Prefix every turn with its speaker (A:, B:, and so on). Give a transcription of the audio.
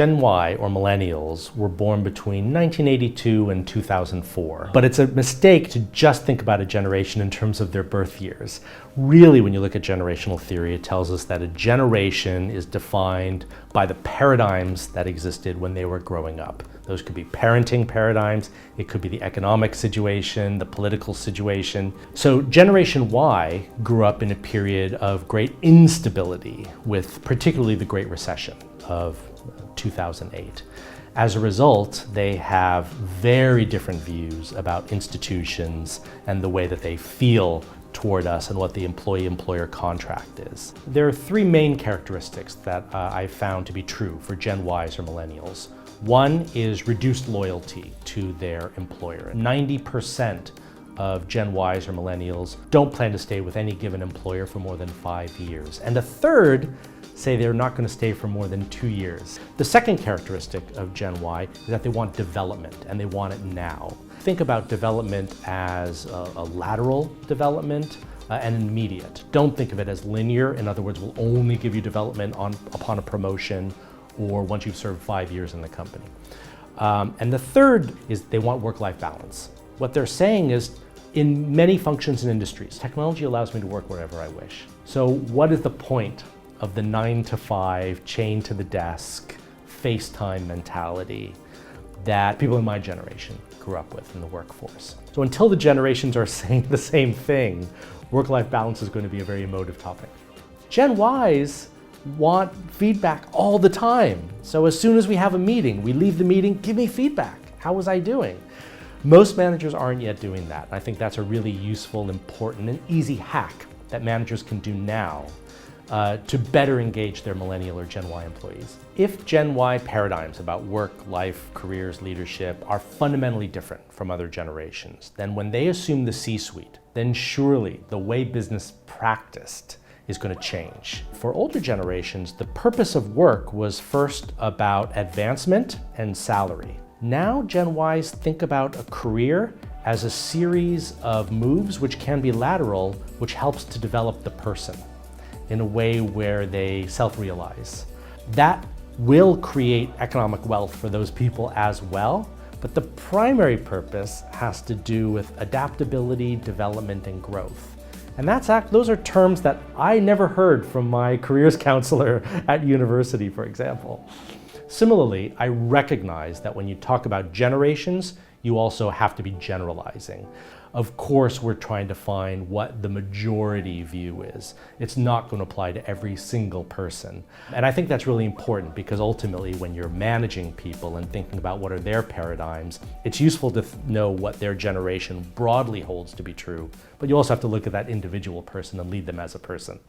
A: Gen Y, or millennials, were born between 1982 and 2004. But it's a mistake to just think about a generation in terms of their birth years. Really, when you look at generational theory, it tells us that a generation is defined by the paradigms that existed when they were growing up. Those could be parenting paradigms, it could be the economic situation, the political situation. So Generation Y grew up in a period of great instability, with particularly the Great Recession of 2008. As a result, they have very different views about institutions and the way that they feel toward us and what the employee-employer contract is. There are three main characteristics that I've found to be true for Gen Ys or millennials. One is reduced loyalty to their employer. 90% of Gen Ys or millennials don't plan to stay with any given employer for more than 5 years. And a third say they're not going to stay for more than 2 years. The second characteristic of Gen Y is that they want development, and they want it now. Think about development as a lateral development and immediate. Don't think of it as linear. In other words, we'll only give you development upon a promotion or once you've served 5 years in the company. And the third is they want work-life balance. What they're saying is, in many functions and industries, technology allows me to work wherever I wish. So what is the point of the 9 to 5, chained to the desk, FaceTime mentality that people in my generation grew up with in the workforce? So until the generations are saying the same thing, work-life balance is going to be a very emotive topic. Gen Ys want feedback all the time. So as soon as we have a meeting, we leave the meeting, give me feedback. How was I doing? Most managers aren't yet doing that. I think that's a really useful, important, and easy hack that managers can do now to better engage their millennial or Gen Y employees. If Gen Y paradigms about work, life, careers, leadership are fundamentally different from other generations, then when they assume the C-suite, then surely the way business practiced is going to change. For older generations, the purpose of work was first about advancement and salary. Now Gen Ys think about a career as a series of moves which can be lateral, which helps to develop the person in a way where they self-realize. That will create economic wealth for those people as well, but the primary purpose has to do with adaptability, development, and growth. And those are terms that I never heard from my careers counselor at university, for example. Similarly, I recognize that when you talk about generations, you also have to be generalizing. Of course, we're trying to find what the majority view is. It's not going to apply to every single person. And I think that's really important because ultimately when you're managing people and thinking about what are their paradigms, it's useful to know what their generation broadly holds to be true, but you also have to look at that individual person and lead them as a person.